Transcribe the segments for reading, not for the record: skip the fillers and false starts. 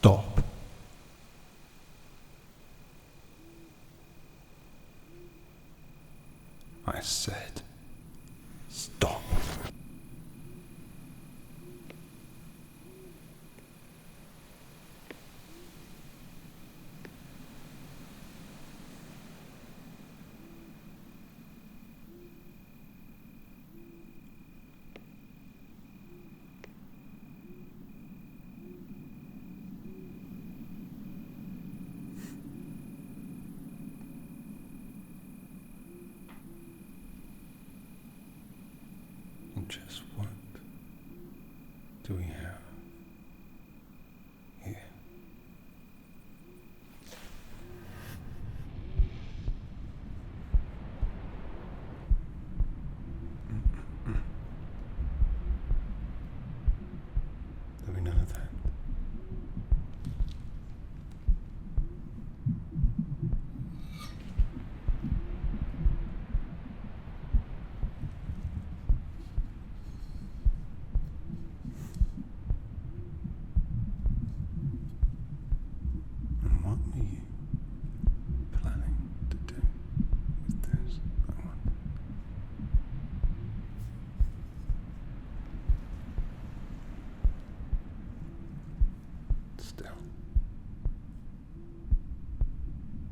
Stop. I said, stop. Just what do we have here? There'll be none of that. Still,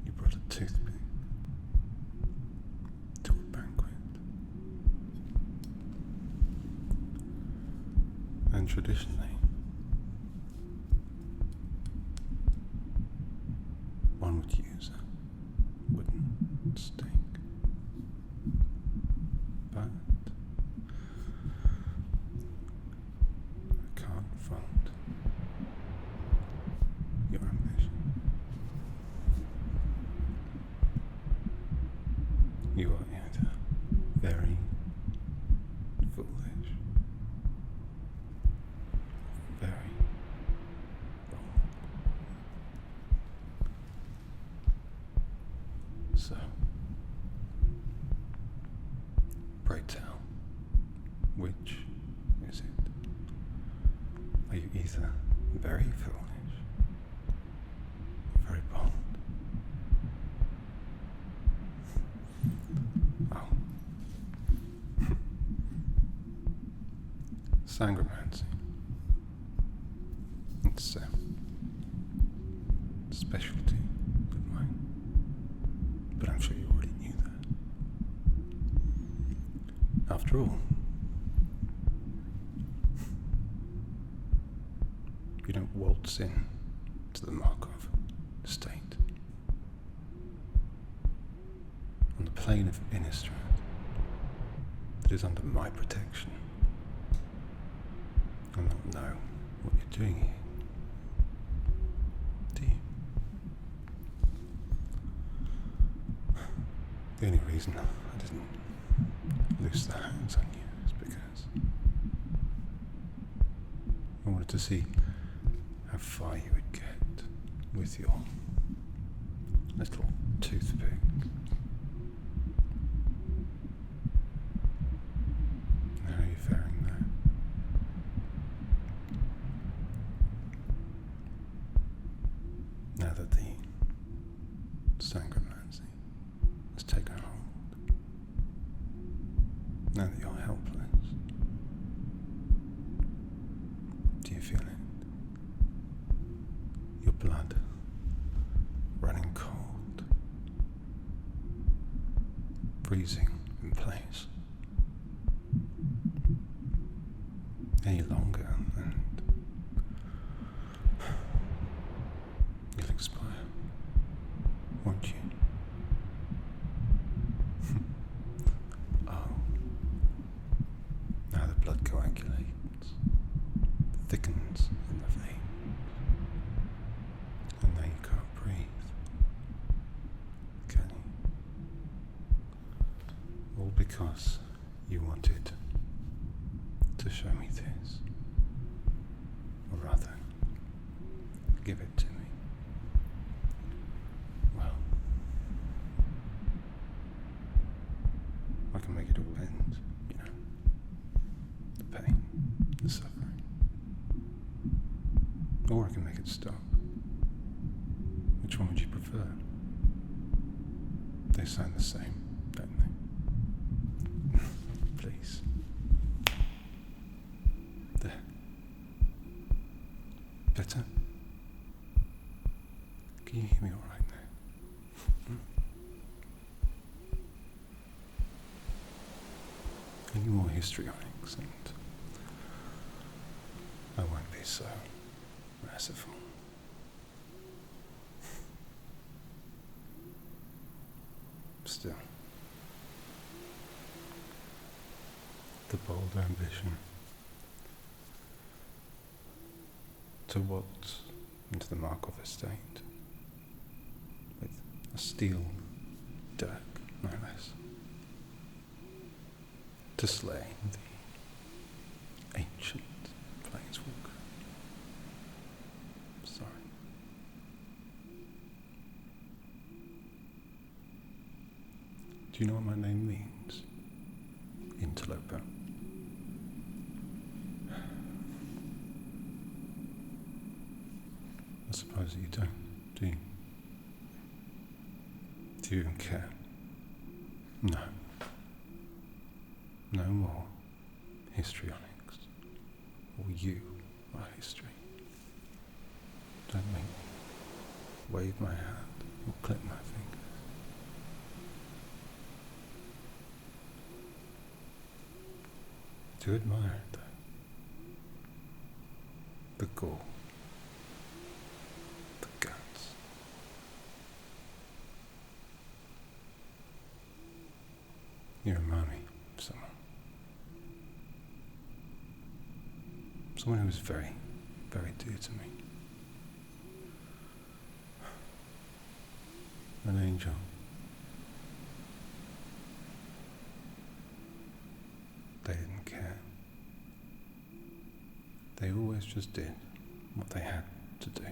you brought a toothpick to a banquet, and traditionally, one would use a wooden stake, but I can't fault your ambition. You are either very foolish, very wrong. So, pray tell, which is it? Are you either very foolish, very bold? Oh. Sangromancy. It's a specialty of mine. But I'm sure you already knew that. After all, you don't waltz in to the Markov estate on the plane of Innistrad that is under my protection and not know what you're doing here. Do you? The only reason I didn't loose the hands on you is because I wanted to see how far you would get with your little toothpick. How are you faring there? Now that the sangromancy has taken hold, now that you're helpless, do you feel it? Your blood running cold, freezing in place, any longer and you'll expire, won't you? Oh, now the blood coagulates, thickens in the veins, and now you can't breathe, can you? All because you wanted to show me this, or rather, give it to me. Well, I can make it all end, you know. The pain, the suffering. Or I can make it stop. Which one would you prefer? They sound the same, don't they? Please. There. Better? Can you hear me all right now? Any more histrionics and I won't be so merciful. Still, the bold ambition to waltz into the Markov estate with a steel dirk, no less, to slay the ancient planeswalker. Sorry. Do you know what my name means? Interloper. I suppose you don't, do you? Do you even care? No. No more histrionics. Or you are history. Don't make me wave my hand or clip my fingers. Do admire it, though. The gall. The guts. You remind me of someone. Someone who was very, very dear to me. An angel. They didn't care. They always just did what they had to do.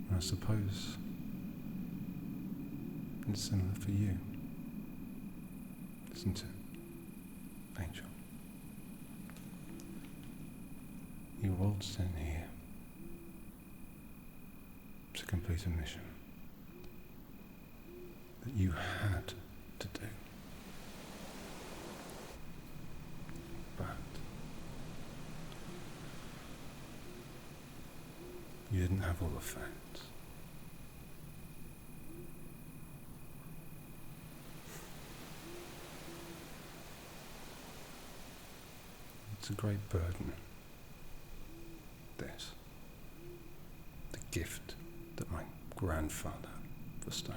And I suppose it's similar for you, isn't it, Angel? You waltzed in here to complete a mission that you had to do. But you didn't have all the facts. It's a great burden, this. The gift that my grandfather bestowed.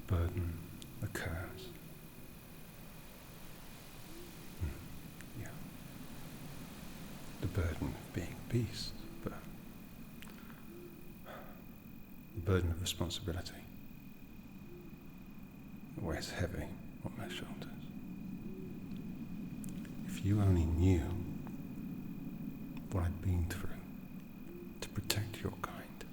Burden, a curse. Yeah. The burden of being a beast, but the burden of responsibility weighs heavy on my shoulders. If you only knew what I'd been through to protect your kind,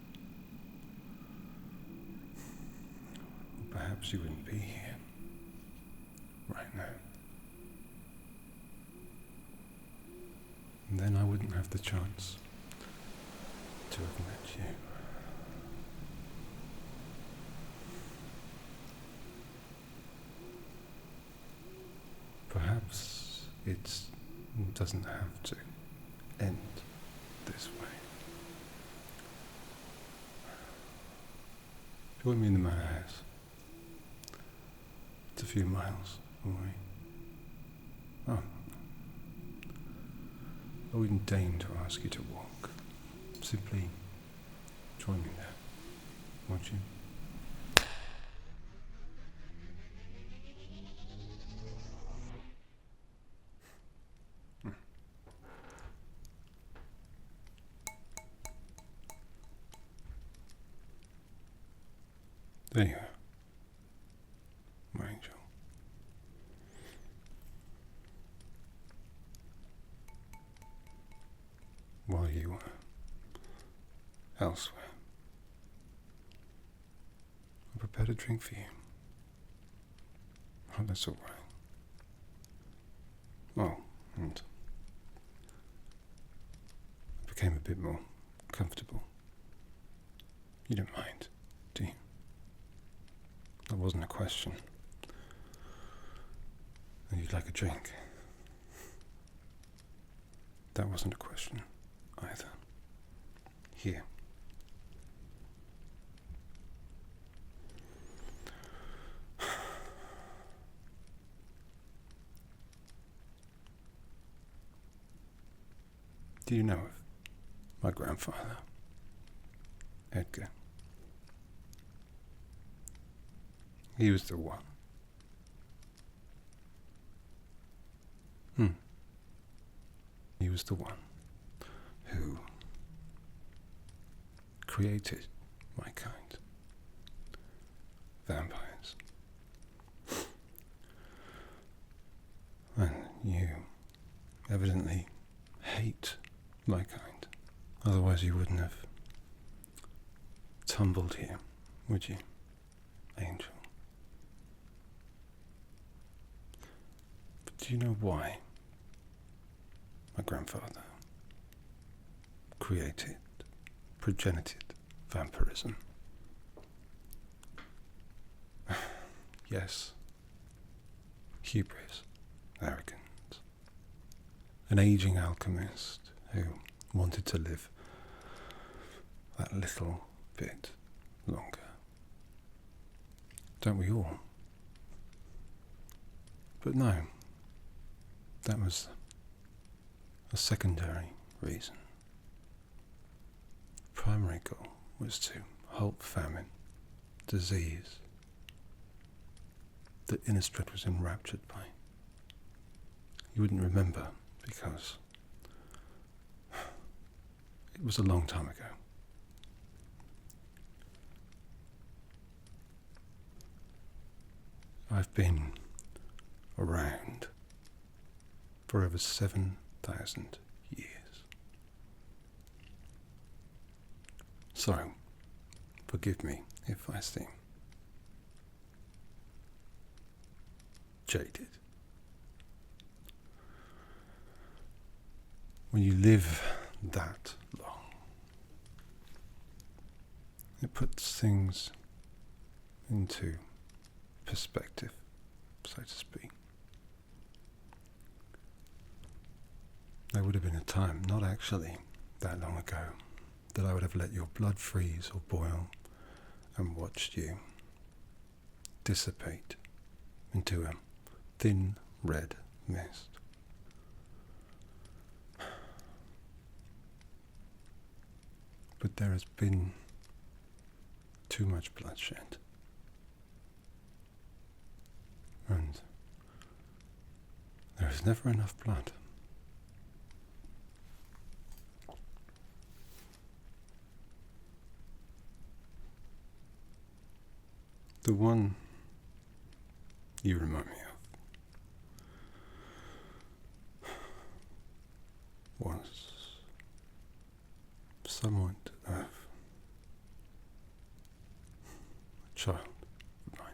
perhaps you wouldn't be here right now. And then I wouldn't have the chance to have met you. Perhaps it doesn't have to end this way. Join me in the manor house. It's a few miles away. Oh. I wouldn't deign to ask you to walk. Simply join me there, won't you? There you are, my angel. While you were elsewhere, I prepared a drink for you. Oh, that's all right. Oh, and I became a bit more comfortable You don't mind, do you? That wasn't a question. And you'd like a drink? That wasn't a question either. Here. Do you know of my grandfather, Edgar? He was the one. He was the one who created my kind. Vampires. And you evidently hate my kind. Otherwise you wouldn't have tumbled here, would you, Angel? But do you know why my grandfather created, progenited vampirism? Yes. Hubris, arrogance. An aging alchemist who wanted to live that little bit longer. Don't we all? But no, that was a secondary reason. The primary goal was to halt famine, disease, that Innistrad was enraptured by. You wouldn't remember because it was a long time ago. I've been around for over 7,000 years. So, forgive me if I seem jaded. When you live that long, it puts things into perspective, so to speak. There would have been a time, not actually that long ago, that I would have let your blood freeze or boil and watched you dissipate into a thin red mist. But there has been too much bloodshed. And there is never enough blood. The one you remind me of was somewhat of a child of mine.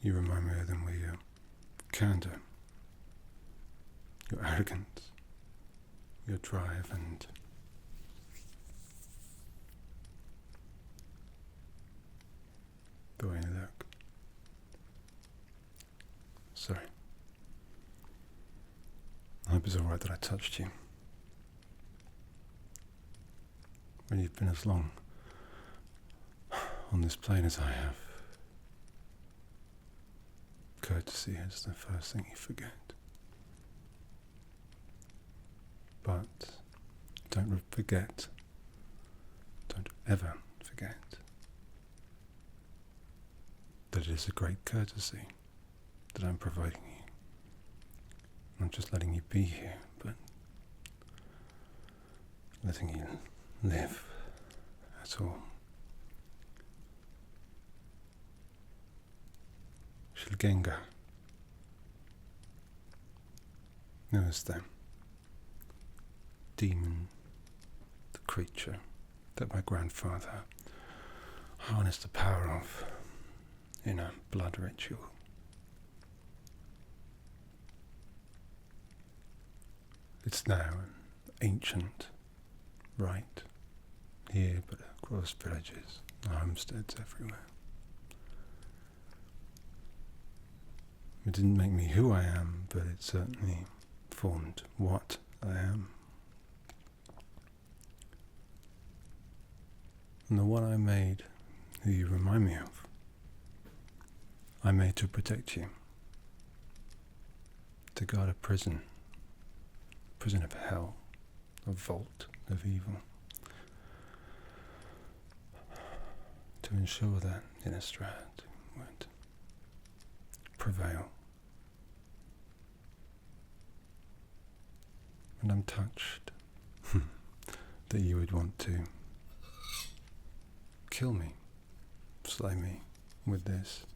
You remind me of them with your candor, your arrogance, your drive, and the way you look. Sorry. I hope it's alright that I touched you. When you've been as long on this plane as I have, courtesy is the first thing you forget. But don't forget, don't ever forget, that it is a great courtesy that I'm providing you. Not just letting you be here, but letting you live at all. Shilgenga knows the demon, the creature that my grandfather harnessed the power of in a blood ritual. It's now an ancient right here, but across villages, homesteads everywhere. It didn't make me who I am, but it certainly formed what I am. And the one I made, who you remind me of, I made to protect you, to guard a prison of hell, a vault of evil, to ensure that Innistrad would prevail. And I'm touched that you would want to kill me, slay me with this,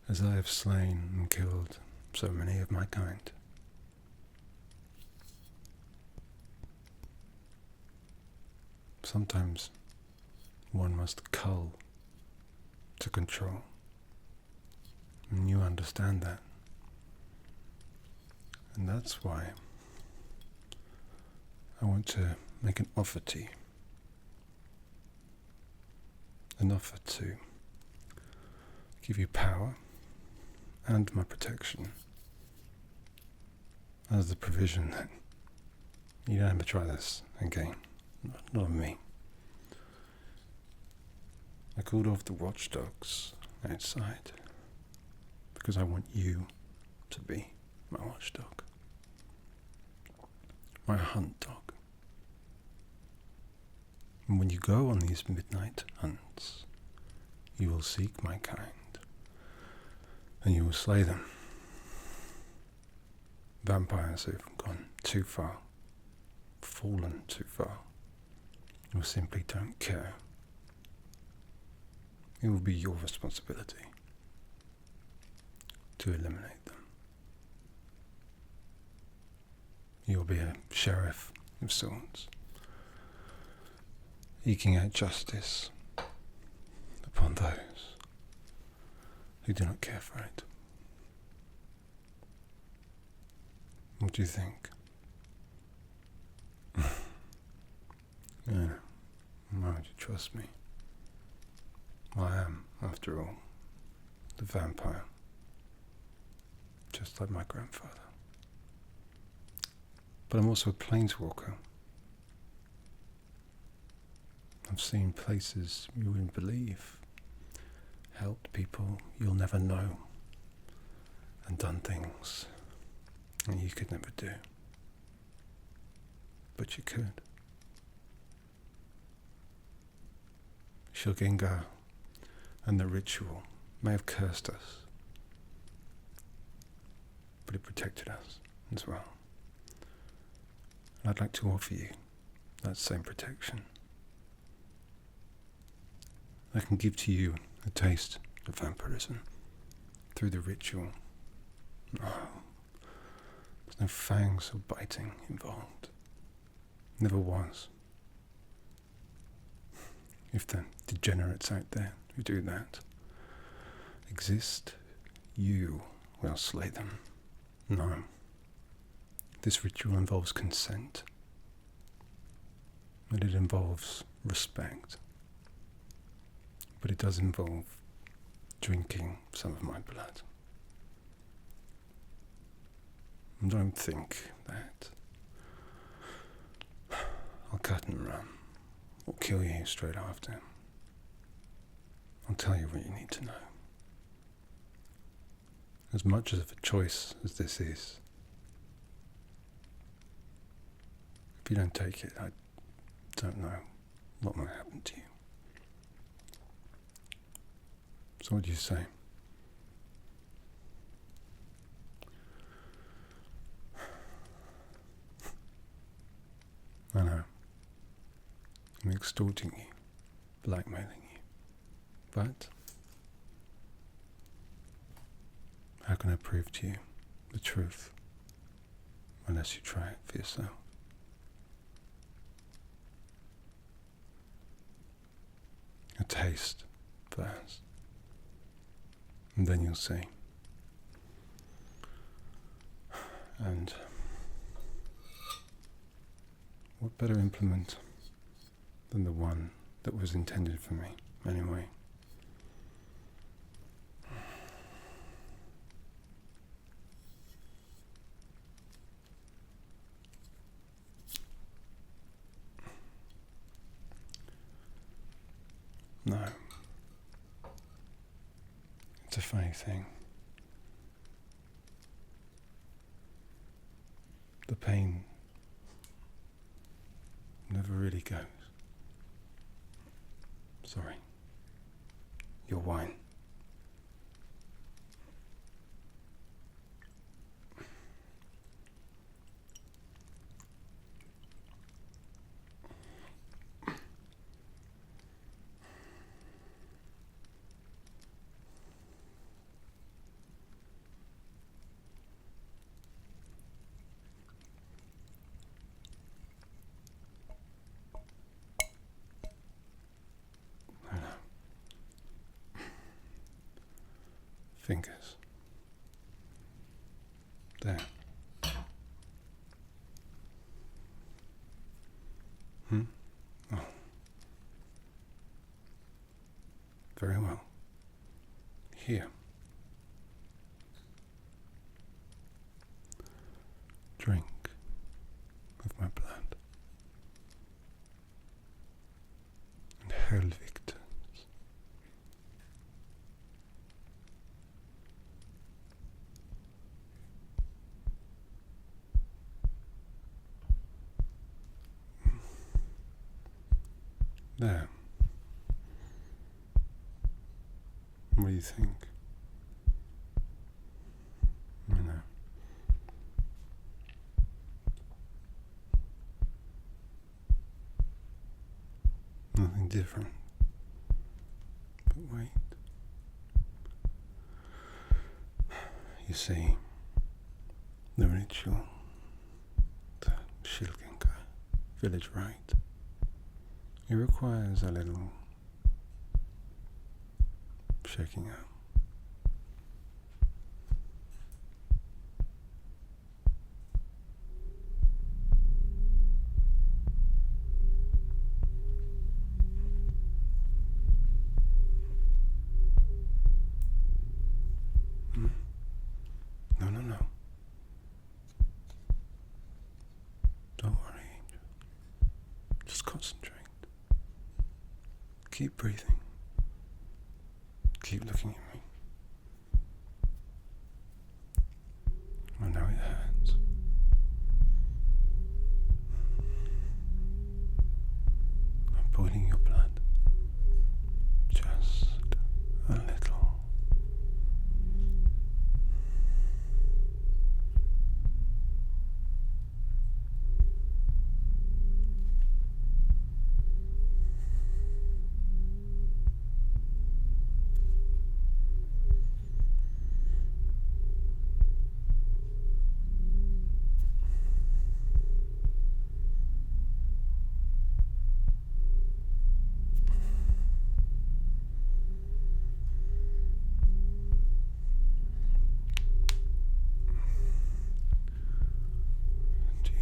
as I have slain and killed so many of my kind. Sometimes one must cull to control, and you understand that. And that's why I want to make an offer to you. An offer to give you power and my protection, as the provision that you don't have to try this again. Not on me. I called off the watchdogs outside because I want you to be my watchdog, my hunt dog. And when you go on these midnight hunts, you will seek my kind, and you will slay them. Vampires who have gone too far, fallen too far, or simply don't care. It will be your responsibility to eliminate them. You'll be a sheriff of sorts, eking out justice upon those who do not care for it. What do you think? Yeah, why would you trust me? I am, after all, the vampire, just like my grandfather. But I'm also a planeswalker. I've seen places you wouldn't believe, helped people you'll never know, and done things that you could never do. But you could. Shilgengar and the ritual may have cursed us, but it protected us as well. And I'd like to offer you that same protection. I can give to you a taste of vampirism through the ritual. Oh, there's no fangs or biting involved. Never was. If the degenerates out there who do that exist, you will slay them. No. This ritual involves consent, and it involves respect, but it does involve drinking some of my blood. And don't think that I'll cut and run or kill you straight after. I'll tell you what you need to know. As much of a choice as this is, if you don't take it, I don't know what might happen to you. So what do you say? I know. I'm extorting you, blackmailing you. But how can I prove to you the truth unless you try it for yourself? A taste first, and then you'll see. And What better implement than the one that was intended for me, anyway? No. It's a funny thing. The pain never really goes. Sorry. Your wine. Fingers. There. Oh. Very well. Here. Drink of my blood. And hell victims. There. What do you think? I know. Nothing different. But wait. You see, the ritual, the Shilkinka village rite, it requires a little shaking out. No. Don't worry, Angel. Just concentrate. Keep breathing. Keep looking at me. I know it hurts. I'm boiling your blood. Just a little.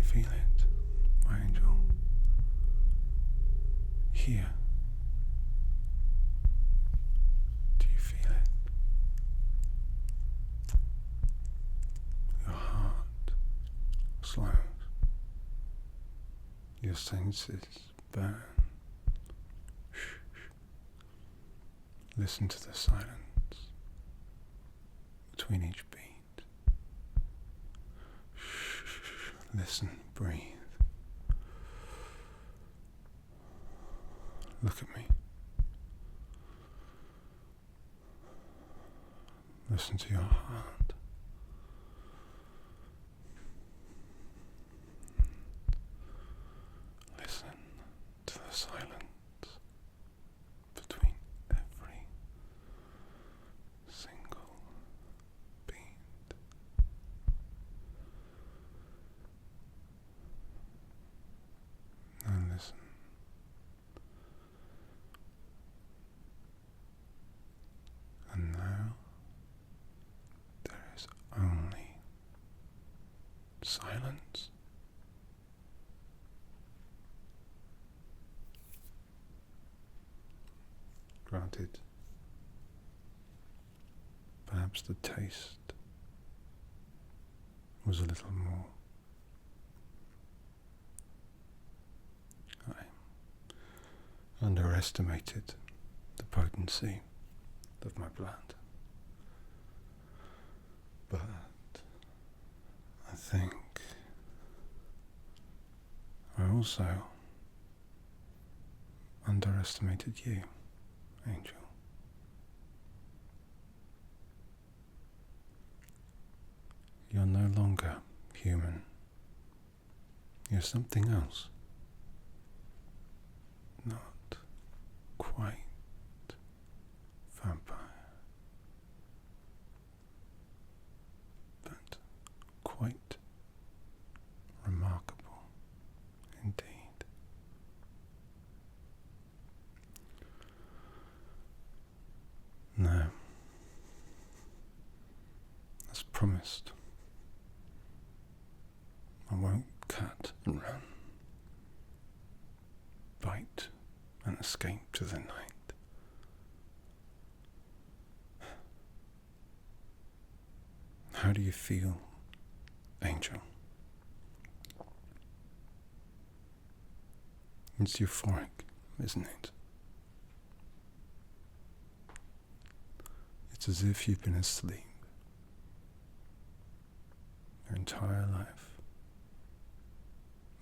Feel it, my angel. Here. Do you feel it? Your heart slows. Your senses burn. Shh. Listen to the silence between each beat. Shh. Listen, breathe. Look at me. Listen to your heart. Listen to the silence between every single beat. And listen. And now there Granted, perhaps the taste was a little more. I underestimated the potency of my blood. But I think I also underestimated you, Angel. You're no longer human. You're something else. Not quite vampire, but quite remarkable indeed. No, as promised, I won't cut and run, bite and escape to the night. How do you feel, Angel? It's euphoric, isn't it? It's as if you've been asleep your entire life.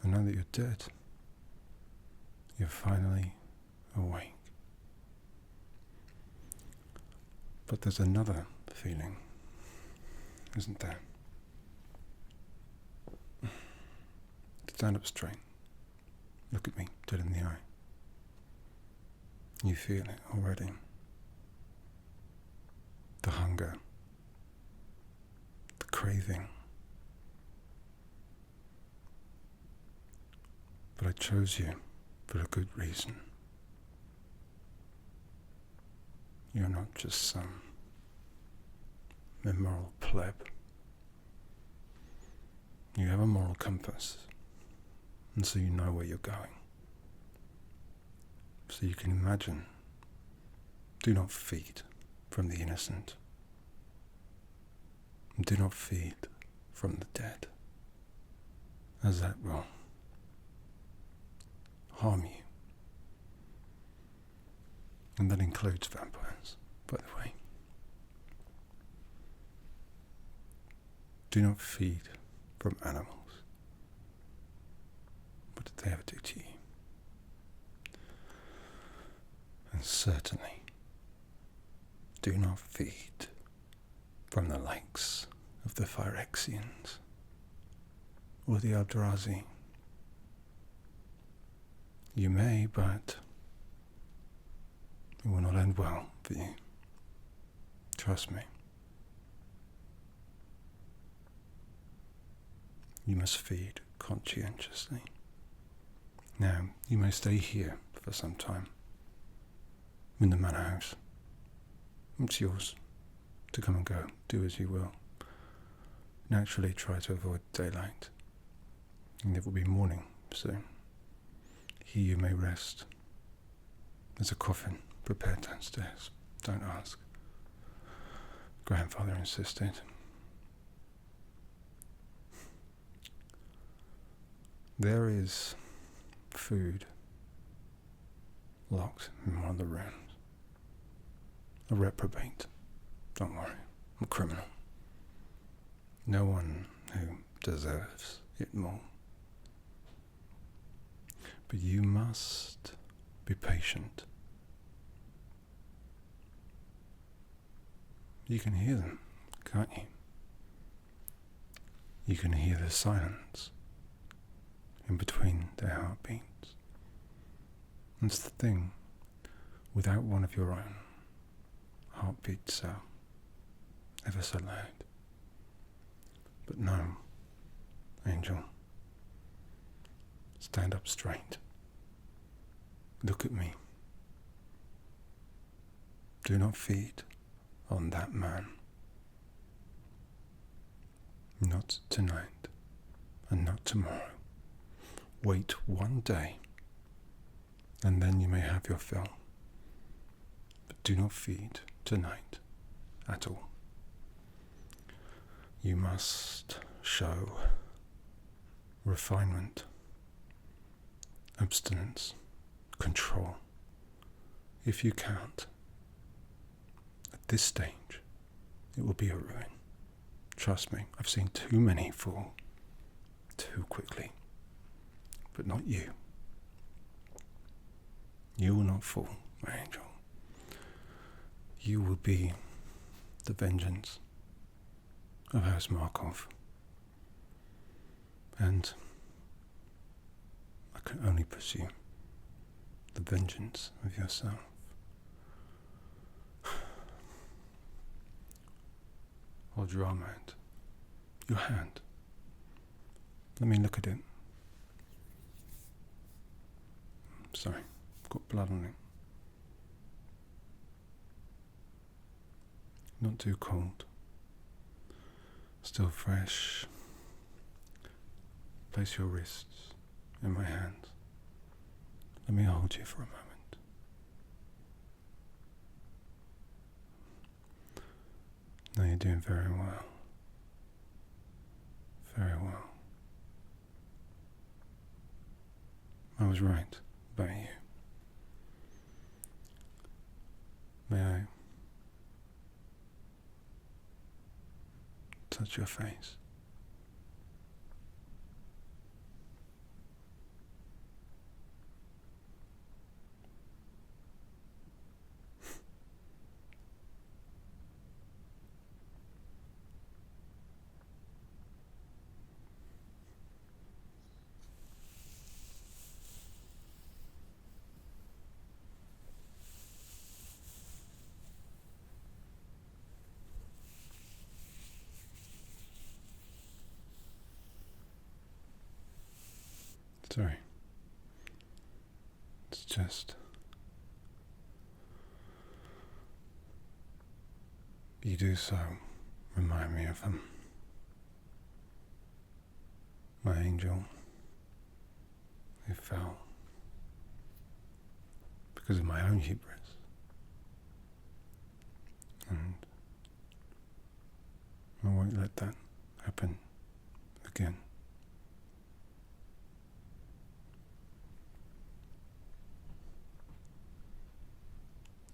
And now that you're dead, you're finally awake. But there's another feeling, isn't there? Stand up straight. Look at me, dead in the eye. You feel it already. The hunger, the craving. But I chose you for a good reason. You're not just some immoral pleb. You have a moral compass, and so you know where you're going. So you can imagine. Do not feed from the innocent. Do not feed from the dead, as that will harm you. And that includes vampires, by the way. Do not feed from animals. What did they ever do to you? And certainly, do not feed from the likes of the Phyrexians or the Eldrazi. You may, but it will not end well for you. Trust me. You must feed conscientiously. Now, you may stay here for some time, in the manor house. It's yours to come and go, do as you will. Naturally, try to avoid daylight, and it will be morning soon. Here you may rest. There's a coffin prepared downstairs. Don't ask. Grandfather insisted. There is food locked in one of the rooms. A reprobate. Don't worry. I'm a criminal. No one who deserves it more. But you must be patient. You can hear them, can't you? You can hear the silence in between their heartbeats. That's the thing. Without one of your own, heartbeats are ever so loud. But no, Angel. Stand up straight. Look at me. Do not feed on that man. Not tonight, and not tomorrow. Wait one day, and then you may have your fill. do not feed tonight at all. You must show refinement, abstinence, control. If you can't, at this stage, it will be a ruin. Trust me, I've seen too many fall too quickly. But not you. You will not fall, my angel. You will be the vengeance of House Markov. And I can only pursue the vengeance of yourself. Hold your arm out. Your hand. Let me look at it. Sorry, got blood on it. Not too cold. Still fresh. Place your wrists in my hands. Let me hold you for a moment. No, you're doing very well. Very well. I was right about you. May I touch your face? Sorry. It's just... You do so remind me of my angel who fell because of my own hubris. And I won't let that happen again.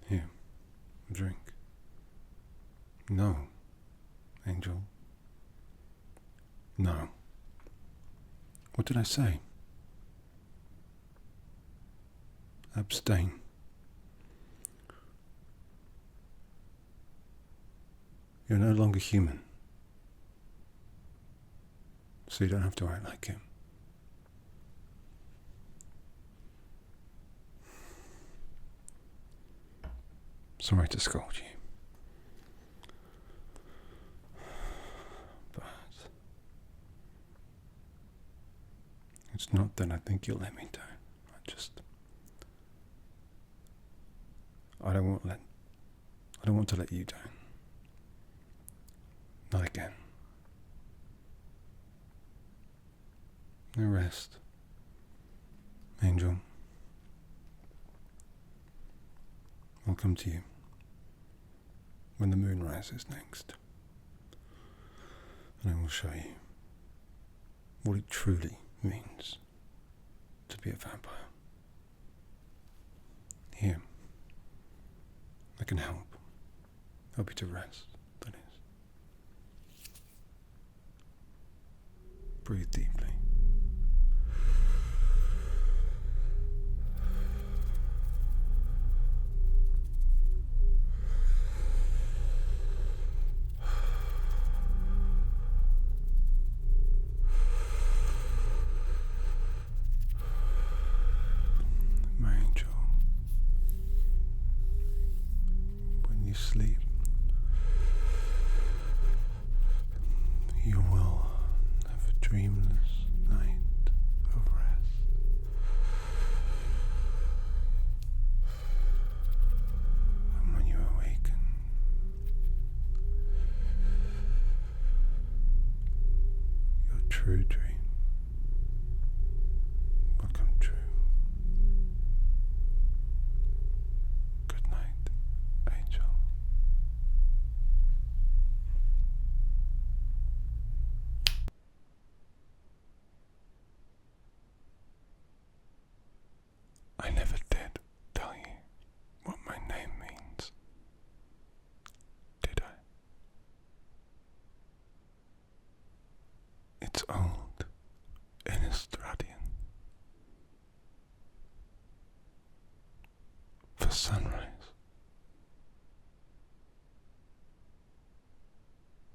Here, drink. No, angel. No. What did I say? Abstain. You're no longer human, so you don't have to act like him. Sorry to scold you, but it's not that I think you'll let me down. I don't want to let you down. Not again. Now rest, angel. I'll come to you when the moon rises next, and I will show you what it truly means to be a vampire. Here, I can help you to rest, that is. Breathe deeply. Sleep, you will have a dreamless night of rest. And when you awaken, your true dream will come true. Good night, never